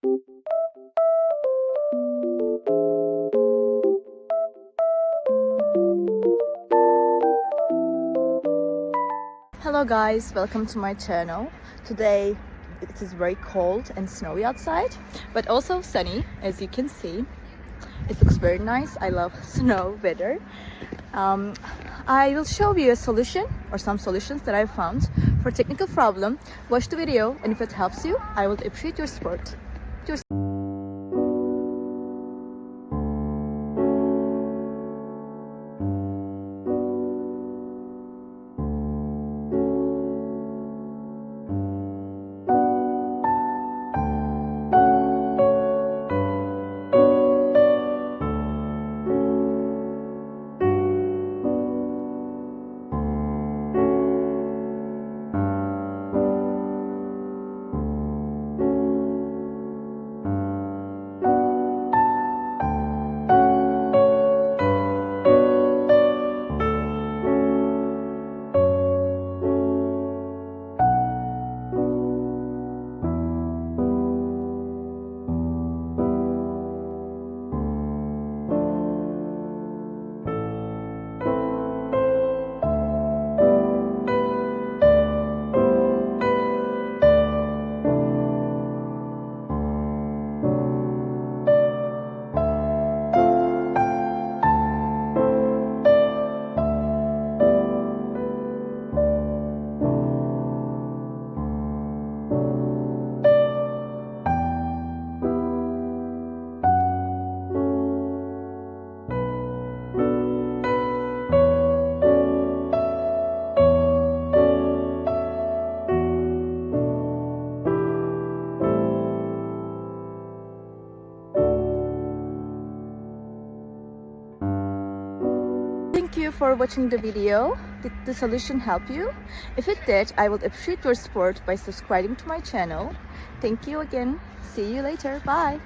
Hello guys, welcome to my channel. Today it is very cold and snowy outside, but also sunny, as you can see. It looks very nice. I love snow weather. I will show you a solution or some solutions that I found for technical problem. Watch the video, and if it helps you, I will appreciate your support. Thank you for watching the video. Did the solution help you? If it did, I would appreciate your support by subscribing to my channel. Thank you again. See you later. Bye.